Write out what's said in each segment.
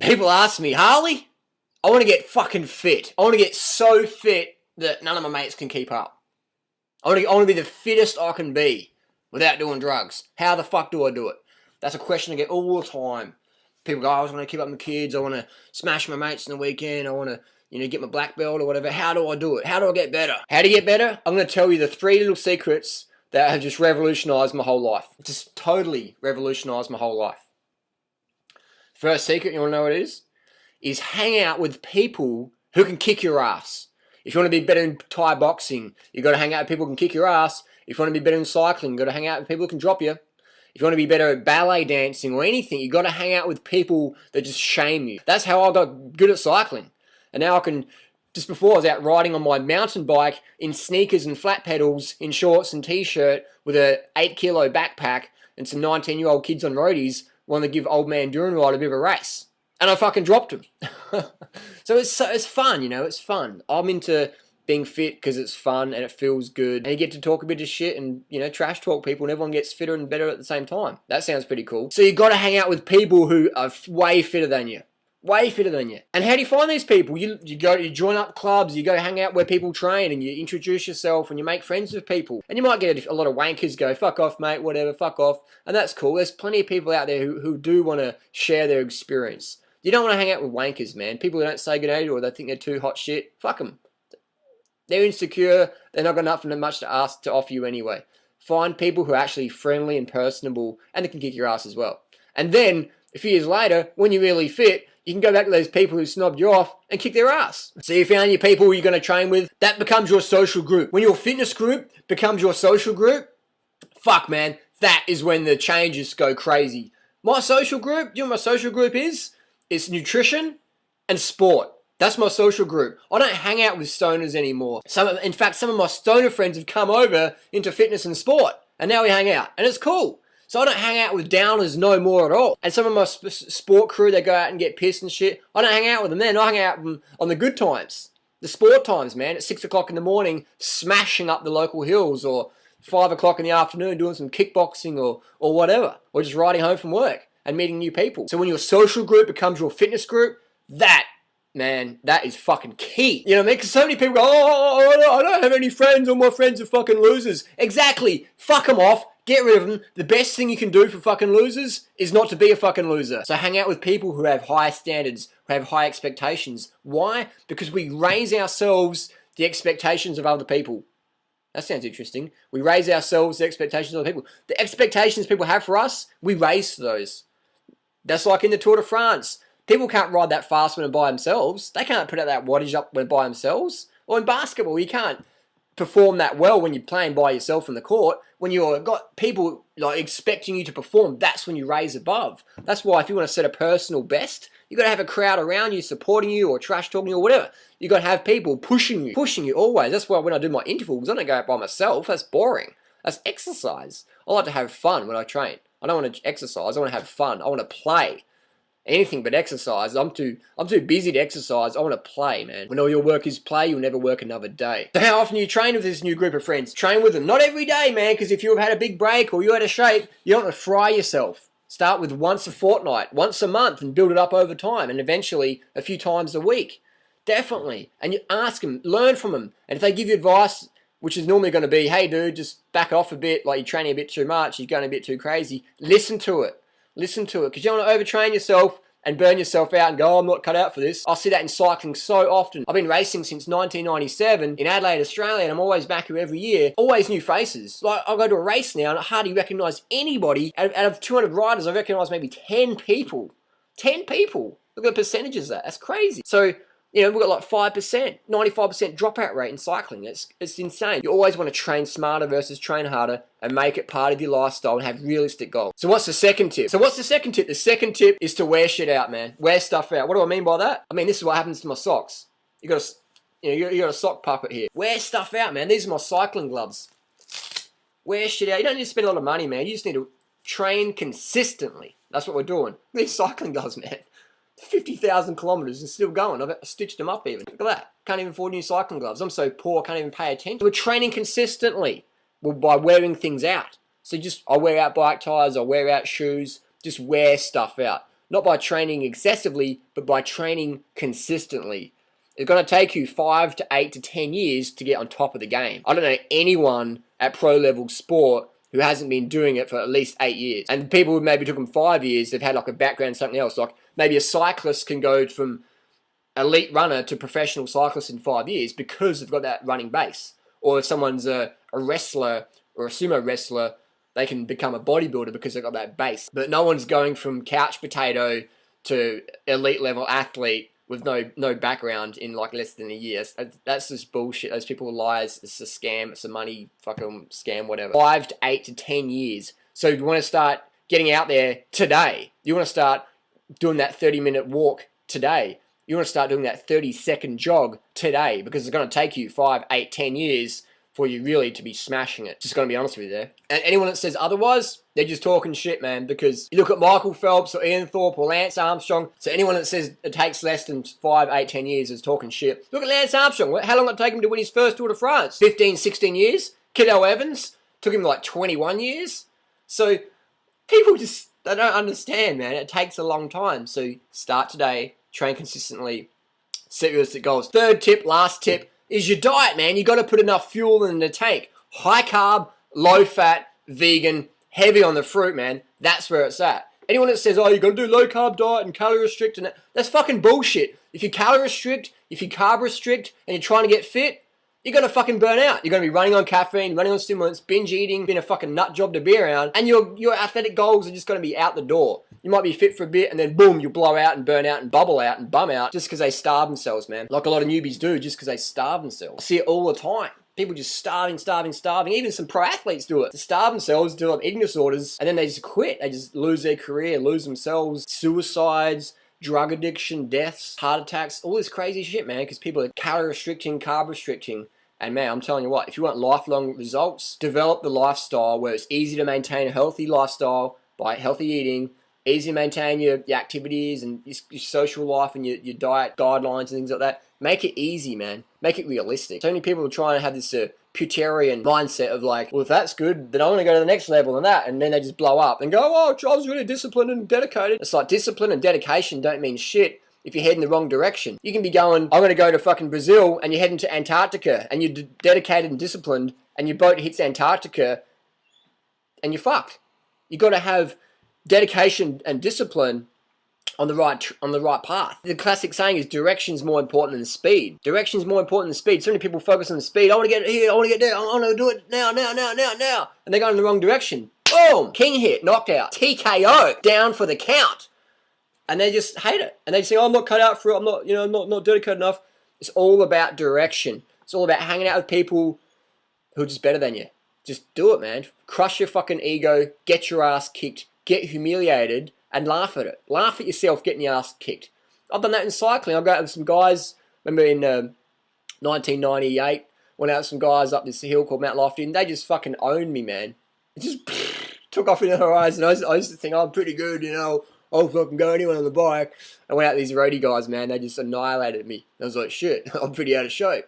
People ask me, Harley, I want to get fucking fit. I want to get so fit that none of my mates can keep up. I want to be the fittest I can be without doing drugs. How the fuck do I do it? That's a question I get all the time. People go, I just want to keep up with my kids. I want to smash my mates on the weekend. I want to, get my black belt or whatever. How do I do it? How do I get better? How to get better? I'm going to tell you the 3 little secrets that have just revolutionized my whole life. Just totally revolutionized my whole life. First secret, you want to know what it is? Is hang out with people who can kick your ass. If you want to be better in Thai boxing, you've got to hang out with people who can kick your ass. If you want to be better in cycling, you've got to hang out with people who can drop you. If you want to be better at ballet dancing or anything, you've got to hang out with people that just shame you. That's how I got good at cycling. And now I can, just before I was out riding on my mountain bike in sneakers and flat pedals, in shorts and t-shirt, with a 8-kilo backpack and some 19-year-old kids on roadies wanting to give old man Durianrider a bit of a race. And I fucking dropped him. So it's fun, it's fun. I'm into being fit because it's fun and it feels good. And you get to talk a bit of shit and, trash talk people and everyone gets fitter and better at the same time. That sounds pretty cool. So you got to hang out with people who are way fitter than you. Way fitter than you. And how do you find these people? You join up clubs, you go hang out where people train and you introduce yourself and you make friends with people. And you might get a lot of wankers go, fuck off mate, whatever, fuck off. And that's cool. There's plenty of people out there who do want to share their experience. You don't want to hang out with wankers, man. People who don't say good day or they think they're too hot shit. Fuck them. They're insecure. They're not got nothing much to offer you anyway. Find people who are actually friendly and personable and they can kick your ass as well. And then, a few years later, when you're really fit, you can go back to those people who snobbed you off and kick their ass. So you found your people you're going to train with. That becomes your social group. When your fitness group becomes your social group, fuck, man, that is when the changes go crazy. My social group, you know what my social group is? It's nutrition and sport. That's my social group. I don't hang out with stoners anymore. In fact, some of my stoner friends have come over into fitness and sport, and now we hang out, and it's cool. So I don't hang out with downers no more at all. And some of my sport crew, they go out and get pissed and shit. I don't hang out with them then. I hang out with them on the good times. The sport times, man. At 6 o'clock in the morning, smashing up the local hills, or 5 o'clock in the afternoon doing some kickboxing or whatever. Or just riding home from work and meeting new people. So when your social group becomes your fitness group, man, that is fucking key. You know what I mean? Because so many people go, I don't have any friends. All my friends are fucking losers. Exactly. Fuck them off. Get rid of them. The best thing you can do for fucking losers is not to be a fucking loser. So hang out with people who have high standards, who have high expectations. Why? Because we raise ourselves the expectations of other people. That sounds interesting. We raise ourselves the expectations of other people. The expectations people have for us, we raise to those. That's like in the Tour de France. People can't ride that fast when they're by themselves. They can't put out that wattage up when by themselves. Or in basketball, you can't perform that well when you're playing by yourself in the court. When you've got people like expecting you to perform, that's when you raise above. That's why if you want to set a personal best, you've got to have a crowd around you supporting you or trash talking you or whatever. You've got to have people pushing you always. That's why when I do my intervals, I don't go out by myself. That's boring. That's exercise. I like to have fun when I train. I don't want to exercise. I want to have fun. I want to play. Anything but exercise. I'm too busy to exercise. I want to play, man. When all your work is play, you'll never work another day. So how often do you train with this new group of friends? Train with them. Not every day, man, because if you've had a big break or you're out of shape, you don't want to fry yourself. Start with once a fortnight, once a month, and build it up over time, and eventually a few times a week. Definitely. And you ask them, learn from them. And if they give you advice, which is normally going to be, hey, dude, just back off a bit, like you're training a bit too much, you're going a bit too crazy, listen to it. Listen to it, because you don't want to overtrain yourself and burn yourself out and go, oh, I'm not cut out for this. I see that in cycling so often. I've been racing since 1997 in Adelaide, Australia, and I'm always back here every year. Always new faces. Like, I'll go to a race now and I hardly recognise anybody. Out of 200 riders, I recognise maybe 10 people. 10 people. Look at the percentages of that. That's crazy. So, we've got like 5%, 95% dropout rate in cycling. It's insane. You always want to train smarter versus train harder and make it part of your lifestyle and have realistic goals. So what's the second tip? The second tip is to wear shit out, man. Wear stuff out. What do I mean by that? I mean, this is what happens to my socks. You got a sock puppet here. Wear stuff out, man. These are my cycling gloves. Wear shit out. You don't need to spend a lot of money, man. You just need to train consistently. That's what we're doing. These cycling gloves, man. 50,000 kilometers and still going. I've stitched them up even. Look at that. Can't even afford new cycling gloves. I'm so poor, I can't even pay attention. We're training consistently by wearing things out. So I wear out bike tires, I wear out shoes, just wear stuff out. Not by training excessively, but by training consistently. It's going to take you 5 to 8 to 10 years to get on top of the game. I don't know anyone at pro level sport who hasn't been doing it for at least 8 years. And people who maybe took them 5 years, they've had like a background in something else. Like maybe a cyclist can go from elite runner to professional cyclist in 5 years because they've got that running base. Or if someone's a wrestler or a sumo wrestler, they can become a bodybuilder because they've got that base. But no one's going from couch potato to elite level athlete with no background in like less than a year. That's just bullshit. Those people are liars. It's a scam. It's a money fucking scam, whatever. 5 to 8 to 10 years. So you want to start getting out there today. You want to start doing that 30-minute walk today. You want to start doing that 30-second jog today because it's going to take you 5, 8, 10 years for you really to be smashing it. Just going to be honest with you there. And anyone that says otherwise, they're just talking shit, man, because you look at Michael Phelps or Ian Thorpe or Lance Armstrong. So anyone that says it takes less than 5, 8, 10 years is talking shit. Look at Lance Armstrong. How long did it take him to win his first Tour de France? 15, 16 years. Kiddo Evans took him like 21 years. So people just, they don't understand, man. It takes a long time. So start today, train consistently, set realistic goals. Third tip, last tip, is your diet, man. You got to put enough fuel in the tank. High carb, low fat, vegan, heavy on the fruit, man. That's where it's at. Anyone that says, oh, you got to do low carb diet and calorie restrict, and that's fucking bullshit. If you calorie restrict, if you carb restrict, and you're trying to get fit, you're going to fucking burn out. You're going to be running on caffeine, running on stimulants, binge eating, being a fucking nut job to be around, and your athletic goals are just going to be out the door. You might be fit for a bit, and then boom, you'll blow out and burn out and bubble out and bum out just because they starve themselves, man. Like a lot of newbies do, just because they starve themselves. I see it all the time. People just starving. Even some pro athletes do it. They starve themselves, develop eating disorders, and then they just quit. They just lose their career, lose themselves, suicides, drug addiction, deaths, heart attacks, all this crazy shit, man, because people are calorie restricting, carb restricting. And man, I'm telling you what, if you want lifelong results, develop the lifestyle where it's easy to maintain a healthy lifestyle by healthy eating, easy to maintain your activities and your social life and your diet guidelines and things like that. Make it easy, man. Make it realistic. So many people are trying to have this Putarian mindset of like, well, if that's good, then I want to go to the next level than that. And then they just blow up and go, oh, I was really disciplined and dedicated. It's like discipline and dedication don't mean shit if you're heading the wrong direction. You can be going, I'm going to go to fucking Brazil, and you're heading to Antarctica, and you're dedicated and disciplined, and your boat hits Antarctica, and you're fucked. You got to have dedication and discipline on the right path. The classic saying is direction's more important than speed. Direction's more important than speed. So many people focus on the speed. I want to get here, I want to get there, I want to do it now. And they're going in the wrong direction. Boom! King hit, knocked out, TKO, down for the count. And they just hate it. And they say, oh, I'm not cut out for it. I'm not, not dedicated enough. It's all about direction. It's all about hanging out with people who are just better than you. Just do it, man. Crush your fucking ego. Get your ass kicked. Get humiliated and laugh at it. Laugh at yourself getting your ass kicked. I've done that in cycling. I go out with some guys. Remember in 1998, went out with some guys up this hill called Mount Lofty, and they just fucking owned me, man. It just took off into the horizon. I used to think, I'm pretty good, I'll fucking go anyone on the bike. I went out with these roadie guys, man. They just annihilated me. I was like, shit, I'm pretty out of shape.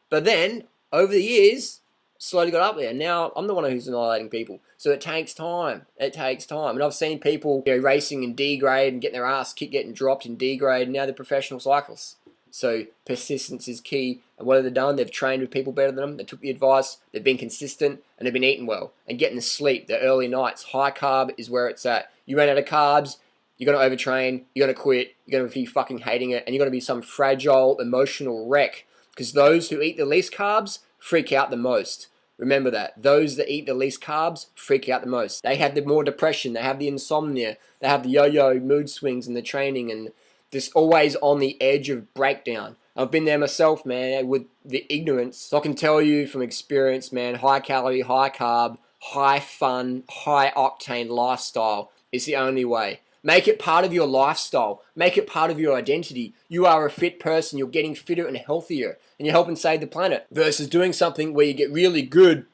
But then, over the years, slowly got up there. Now, I'm the one who's annihilating people. So it takes time. It takes time. And I've seen people racing in D grade and getting their ass kicked, getting dropped in D grade, and now they're professional cyclists. So persistence is key. And what have they done? They've trained with people better than them. They took the advice. They've been consistent, and they've been eating well. And getting the sleep, the early nights. High carb is where it's at. You ran out of carbs, you're going to overtrain, you're going to quit, you're going to be fucking hating it, and you're going to be some fragile, emotional wreck. Because those who eat the least carbs freak out the most. Remember that. Those that eat the least carbs freak out the most. They have the more depression, they have the insomnia, they have the yo-yo mood swings in the training, and just always on the edge of breakdown. I've been there myself, man, with the ignorance. So I can tell you from experience, man, high calorie, high carb, high fun, high octane lifestyle is the only way. Make it part of your lifestyle. Make it part of your identity. You are a fit person. You're getting fitter and healthier, and you're helping save the planet. Versus doing something where you get really good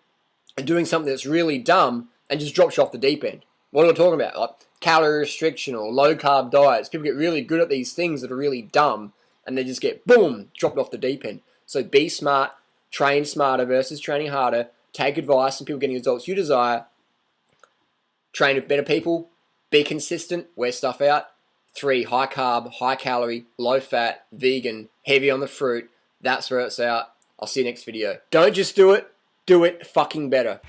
and doing something that's really dumb and just drops you off the deep end. What am I talking about? Like calorie restriction or low carb diets. People get really good at these things that are really dumb, and they just get, boom, dropped off the deep end. So be smart, train smarter versus training harder. Take advice from people getting results you desire. Train with better people. Be consistent, wear stuff out. 3, high carb, high calorie, low fat, vegan, heavy on the fruit. That's where it's at. I'll see you next video. Don't just do it fucking better.